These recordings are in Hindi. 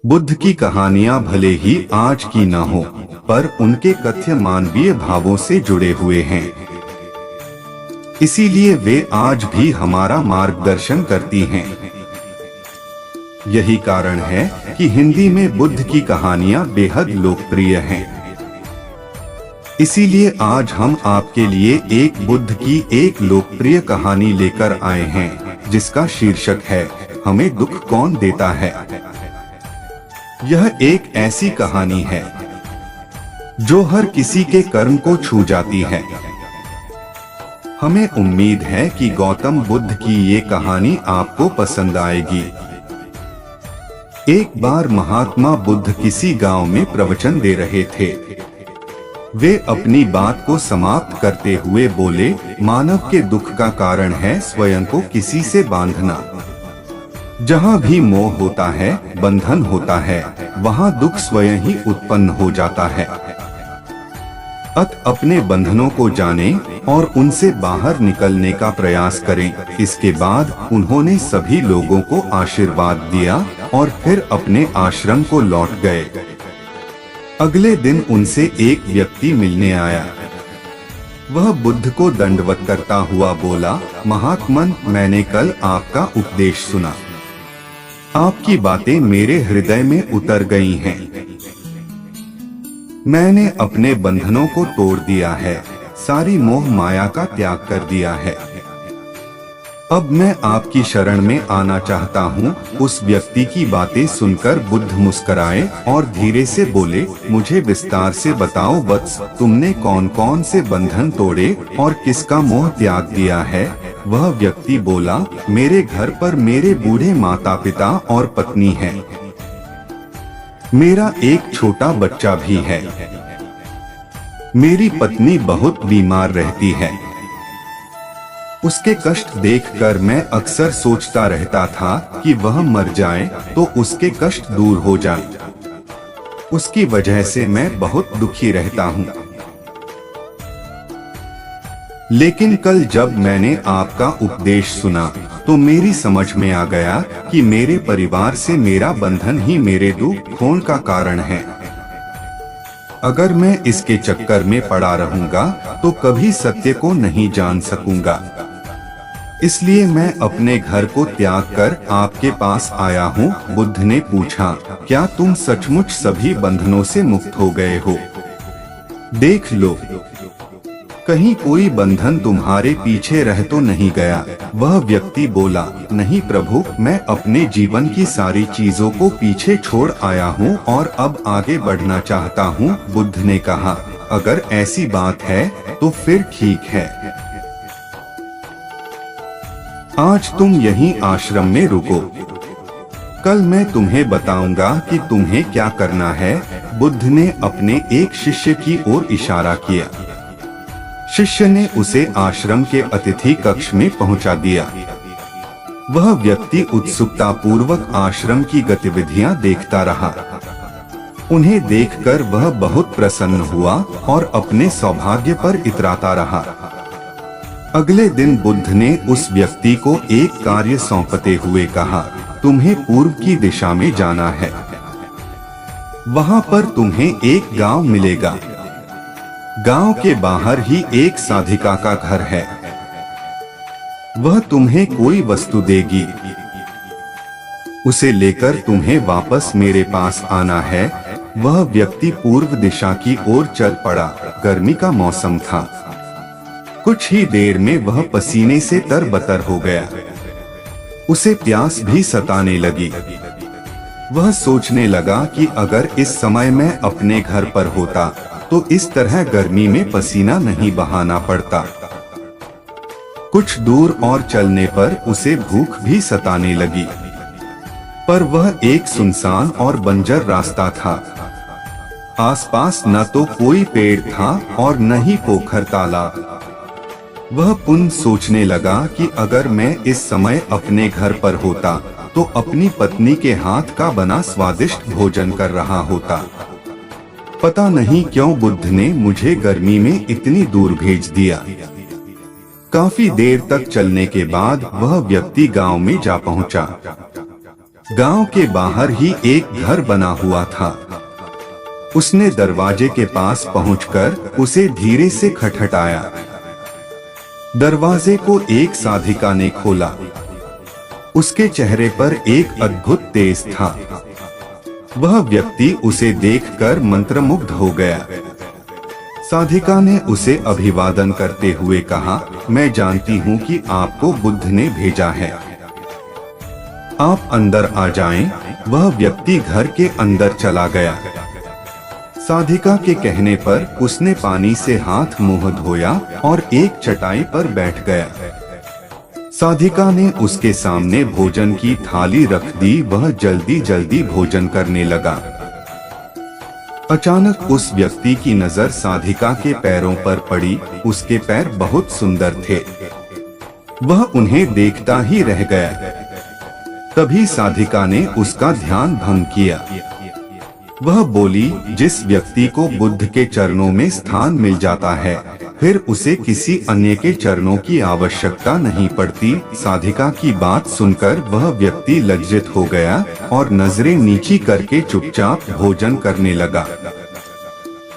बुद्ध की कहानियां भले ही आज की न हो, पर उनके कथ्य मानवीय भावों से जुड़े हुए हैं। इसीलिए वे आज भी हमारा मार्गदर्शन करती हैं। यही कारण है कि हिंदी में बुद्ध की कहानियां बेहद लोकप्रिय हैं। इसीलिए आज हम आपके लिए एक बुद्ध की एक लोकप्रिय कहानी लेकर आए हैं, जिसका शीर्षक है हमें दुख कौन देता है। यह एक ऐसी कहानी है जो हर किसी के कर्म को छू जाती है। हमें उम्मीद है कि गौतम बुद्ध की ये कहानी आपको पसंद आएगी। एक बार महात्मा बुद्ध किसी गांव में प्रवचन दे रहे थे। वे अपनी बात को समाप्त करते हुए बोले, मानव के दुख का कारण है स्वयं को किसी से बांधना। जहाँ भी मोह होता है, बंधन होता है, वहाँ दुख स्वयं ही उत्पन्न हो जाता है। अपने बंधनों को जानें और उनसे बाहर निकलने का प्रयास करें। इसके बाद उन्होंने सभी लोगों को आशीर्वाद दिया और फिर अपने आश्रम को लौट गए। अगले दिन उनसे एक व्यक्ति मिलने आया। वह बुद्ध को दंडवत करता हुआ बोला, महात्मन, मैंने कल आपका उपदेश सुना। आपकी बातें मेरे हृदय में उतर गई हैं। मैंने अपने बंधनों को तोड़ दिया है, सारी मोह माया का त्याग कर दिया है। अब मैं आपकी शरण में आना चाहता हूँ। उस व्यक्ति की बातें सुनकर बुद्ध मुस्कुराए और धीरे से बोले, मुझे विस्तार से बताओ वत्स, तुमने कौन कौन से बंधन तोड़े और किसका मोह त्याग दिया है। वह व्यक्ति बोला, मेरे घर पर मेरे बूढ़े माता पिता और पत्नी है। मेरा एक छोटा बच्चा भी है। मेरी पत्नी बहुत बीमार रहती है। उसके कष्ट देखकर मैं अक्सर सोचता रहता था कि वह मर जाए तो उसके कष्ट दूर हो जाए। उसकी वजह से मैं बहुत दुखी रहता हूँ। लेकिन कल जब मैंने आपका उपदेश सुना तो मेरी समझ में आ गया कि मेरे परिवार से मेरा बंधन ही मेरे दुख खोन का कारण है। अगर मैं इसके चक्कर में पड़ा रहूंगा तो कभी सत्य को नहीं जान सकूंगा। इसलिए मैं अपने घर को त्याग कर आपके पास आया हूँ। बुद्ध ने पूछा, क्या तुम सचमुच सभी बंधनों से मुक्त हो गए हो? देख लो, कहीं कोई बंधन तुम्हारे पीछे रह तो नहीं गया। वह व्यक्ति बोला, नहीं प्रभु, मैं अपने जीवन की सारी चीजों को पीछे छोड़ आया हूँ और अब आगे बढ़ना चाहता हूँ। बुद्ध ने कहा, अगर ऐसी बात है तो फिर ठीक है। आज तुम यहीं आश्रम में रुको। कल मैं तुम्हें बताऊंगा कि तुम्हें क्या करना है। बुद्ध ने अपने एक शिष्य की ओर इशारा किया। शिष्य ने उसे आश्रम के अतिथि कक्ष में पहुंचा दिया। वह व्यक्ति उत्सुकता पूर्वक आश्रम की गतिविधियां देखता रहा। उन्हें देखकर वह बहुत प्रसन्न हुआ और अपने सौभाग्य पर इतराता रहा। अगले दिन बुद्ध ने उस व्यक्ति को एक कार्य सौंपते हुए कहा, तुम्हें पूर्व की दिशा में जाना है। वहां पर तुम्हें एक गांव मिलेगा। गांव के बाहर ही एक साधिका का घर है। वह तुम्हें कोई वस्तु देगी। उसे लेकर तुम्हें वापस मेरे पास आना है। वह व्यक्ति पूर्व दिशा की ओर चल पड़ा। गर्मी का मौसम था। कुछ ही देर में वह पसीने से तरबतर हो गया। उसे प्यास भी सताने लगी। वह सोचने लगा कि अगर इस समय मैं अपने घर पर होता तो इस तरह गर्मी में पसीना नहीं बहाना पड़ता। कुछ दूर और चलने पर उसे भूख भी सताने लगी, पर वह एक सुनसान और बंजर रास्ता था। आसपास न तो कोई पेड़ था और न ही पोखर तालाब। वह पुनः सोचने लगा कि अगर मैं इस समय अपने घर पर होता तो अपनी पत्नी के हाथ का बना स्वादिष्ट भोजन कर रहा होता। पता नहीं क्यों बुद्ध ने मुझे गर्मी में इतनी दूर भेज दिया। काफी देर तक चलने के बाद वह व्यक्ति गांव में जा पहुंचा। गांव के बाहर ही एक घर बना हुआ था। उसने दरवाजे के पास पहुंचकर उसे धीरे से खटखटाया। दरवाजे को एक साधिका ने खोला। उसके चेहरे पर एक अद्भुत तेज था। वह व्यक्ति उसे देखकर मंत्रमुग्ध हो गया। साधिका ने उसे अभिवादन करते हुए कहा, मैं जानती हूँ कि आपको बुद्ध ने भेजा है, आप अंदर आ जाएं। वह व्यक्ति घर के अंदर चला गया। साधिका के कहने पर उसने पानी से हाथ मुंह धोया और एक चटाई पर बैठ गया। साधिका ने उसके सामने भोजन की थाली रख दी। वह जल्दी जल्दी भोजन करने लगा। अचानक उस व्यक्ति की नजर साधिका के पैरों पर पड़ी। उसके पैर बहुत सुंदर थे। वह उन्हें देखता ही रह गया। तभी साधिका ने उसका ध्यान भंग किया। वह बोली, जिस व्यक्ति को बुद्ध के चरणों में स्थान मिल जाता है, फिर उसे किसी अन्य के चरणों की आवश्यकता नहीं पड़ती। साधिका की बात सुनकर वह व्यक्ति लज्जित हो गया और नजरें नीची करके चुपचाप भोजन करने लगा।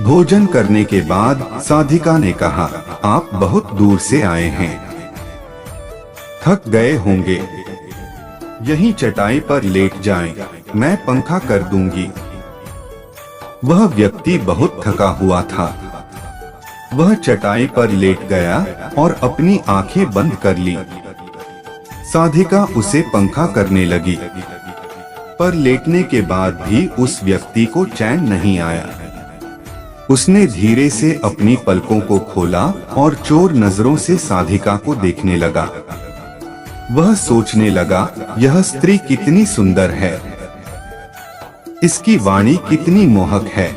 भोजन करने के बाद साधिका ने कहा, आप बहुत दूर से आए हैं, थक गए होंगे, यहीं चटाई पर लेट जाएं, मैं पंखा कर दूंगी। वह व्यक्ति बहुत थका हुआ था। वह चटाई पर लेट गया और अपनी आंखें बंद कर ली। साधिका उसे पंखा करने लगी, पर लेटने के बाद भी उस व्यक्ति को चैन नहीं आया। उसने धीरे से अपनी पलकों को खोला और चोर नजरों से साधिका को देखने लगा। वह सोचने लगा, यह स्त्री कितनी सुंदर है, इसकी वाणी कितनी मोहक है।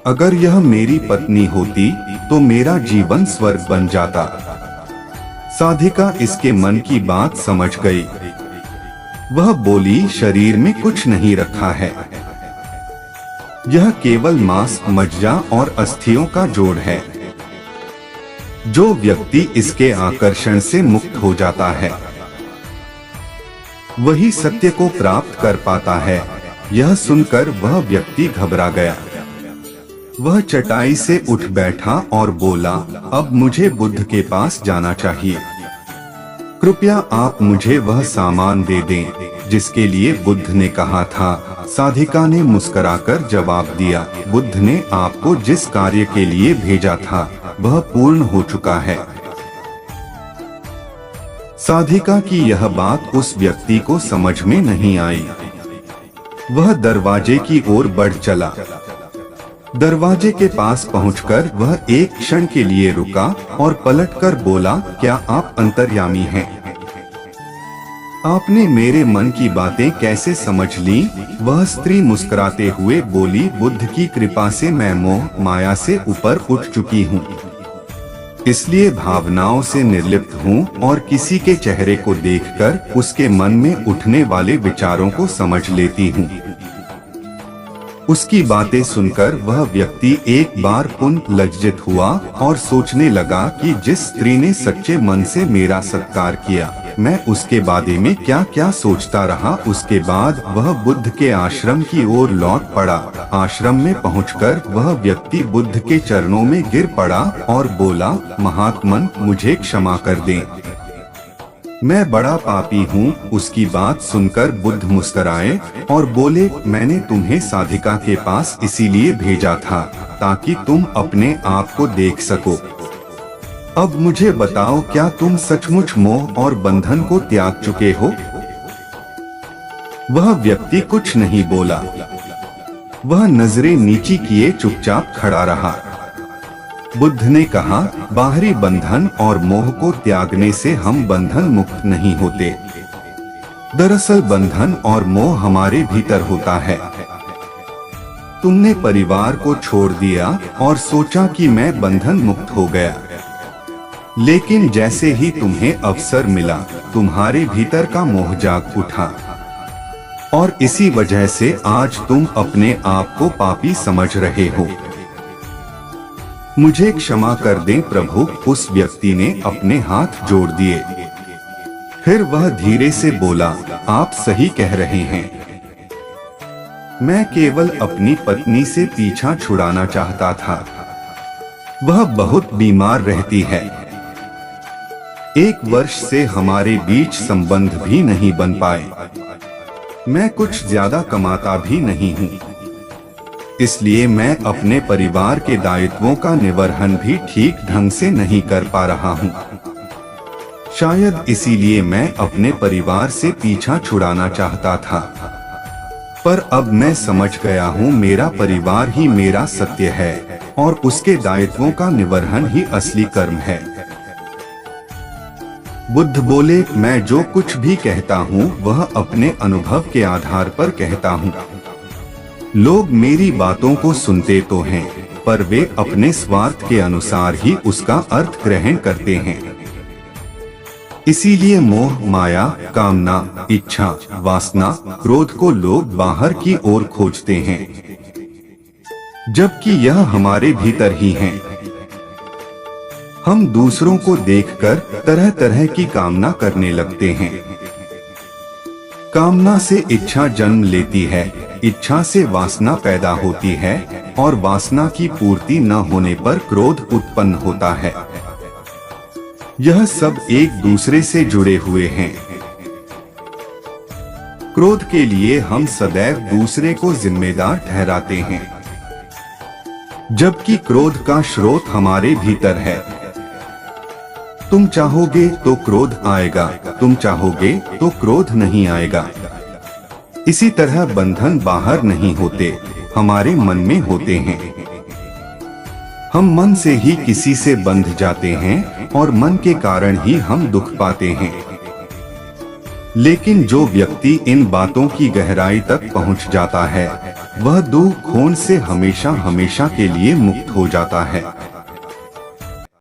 अगर यह मेरी पत्नी होती तो मेरा जीवन स्वर्ग बन जाता। साधिका इसके मन की बात समझ गई। वह बोली, शरीर में कुछ नहीं रखा है, यह केवल मांस, मज्जा और अस्थियों का जोड़ है। जो व्यक्ति इसके आकर्षण से मुक्त हो जाता है, वही सत्य को प्राप्त कर पाता है। यह सुनकर वह व्यक्ति घबरा गया। वह चटाई से उठ बैठा और बोला, अब मुझे बुद्ध के पास जाना चाहिए। कृपया आप मुझे वह सामान दे दें जिसके लिए बुद्ध ने कहा था। साधिका ने मुस्कुराकर जवाब दिया, बुद्ध ने आपको जिस कार्य के लिए भेजा था वह पूर्ण हो चुका है। साधिका की यह बात उस व्यक्ति को समझ में नहीं आई। वह दरवाजे की ओर बढ़ चला। दरवाजे के पास पहुंचकर वह एक क्षण के लिए रुका और पलटकर बोला, क्या आप अंतर्यामी हैं? आपने मेरे मन की बातें कैसे समझ ली? वह स्त्री मुस्कुराते हुए बोली, बुद्ध की कृपा से मैं मोह माया से ऊपर उठ चुकी हूँ, इसलिए भावनाओं से निर्लिप्त हूँ और किसी के चेहरे को देखकर उसके मन में उठने वाले विचारों को समझ लेती हूँ। उसकी बातें सुनकर वह व्यक्ति एक बार पुनः लज्जित हुआ और सोचने लगा कि जिस स्त्री ने सच्चे मन से मेरा सत्कार किया, मैं उसके बारे में क्या क्या सोचता रहा। उसके बाद वह बुद्ध के आश्रम की ओर लौट पड़ा। आश्रम में पहुंचकर वह व्यक्ति बुद्ध के चरणों में गिर पड़ा और बोला, महात्मन, मुझे क्षमा कर दें, मैं बड़ा पापी हूँ। उसकी बात सुनकर बुद्ध मुस्कुराए और बोले, मैंने तुम्हें साधिका के पास इसीलिए भेजा था ताकि तुम अपने आप को देख सको। अब मुझे बताओ, क्या तुम सचमुच मोह और बंधन को त्याग चुके हो? वह व्यक्ति कुछ नहीं बोला। वह नजरें नीची किए चुपचाप खड़ा रहा। बुद्ध ने कहा, बाहरी बंधन और मोह को त्यागने से हम बंधन मुक्त नहीं होते। दरअसल बंधन और मोह हमारे भीतर होता है। तुमने परिवार को छोड़ दिया और सोचा कि मैं बंधन मुक्त हो गया, लेकिन जैसे ही तुम्हें अवसर मिला, तुम्हारे भीतर का मोह जाग उठा और इसी वजह से आज तुम अपने आप को पापी समझ रहे हो। मुझे क्षमा कर दें प्रभु। उस व्यक्ति ने अपने हाथ जोड़ दिए। फिर वह धीरे से बोला, आप सही कह रहे हैं। मैं केवल अपनी पत्नी से पीछा छुड़ाना चाहता था। वह बहुत बीमार रहती है। 1 वर्ष से हमारे बीच संबंध भी नहीं बन पाए। मैं कुछ ज्यादा कमाता भी नहीं हूँ, इसलिए मैं अपने परिवार के दायित्वों का निर्वहन भी ठीक ढंग से नहीं कर पा रहा हूँ। शायद इसीलिए मैं अपने परिवार से पीछा छुड़ाना चाहता था। पर अब मैं समझ गया हूँ, मेरा परिवार ही मेरा सत्य है और उसके दायित्वों का निर्वहन ही असली कर्म है। बुद्ध बोले, मैं जो कुछ भी कहता हूँ वह अपने अनुभव के आधार पर कहता हूँ। लोग मेरी बातों को सुनते तो हैं, पर वे अपने स्वार्थ के अनुसार ही उसका अर्थ ग्रहण करते हैं। इसीलिए मोह, माया, कामना, इच्छा, वासना, क्रोध को लोग बाहर की ओर खोजते हैं, जबकि यह हमारे भीतर ही है। हम दूसरों को देखकर तरह तरह की कामना करने लगते हैं। कामना से इच्छा जन्म लेती है, इच्छा से वासना पैदा होती है और वासना की पूर्ति न होने पर क्रोध उत्पन्न होता है। यह सब एक दूसरे से जुड़े हुए हैं। क्रोध के लिए हम सदैव दूसरे को जिम्मेदार ठहराते हैं, जबकि क्रोध का स्रोत हमारे भीतर है। तुम चाहोगे तो क्रोध आएगा, तुम चाहोगे तो क्रोध नहीं आएगा। इसी तरह बंधन बाहर नहीं होते, हमारे मन में होते हैं। हम मन से ही किसी से बंध जाते हैं और मन के कारण ही हम दुख पाते हैं। लेकिन जो व्यक्ति इन बातों की गहराई तक पहुंच जाता है, वह दुख खोन से हमेशा हमेशा के लिए मुक्त हो जाता है।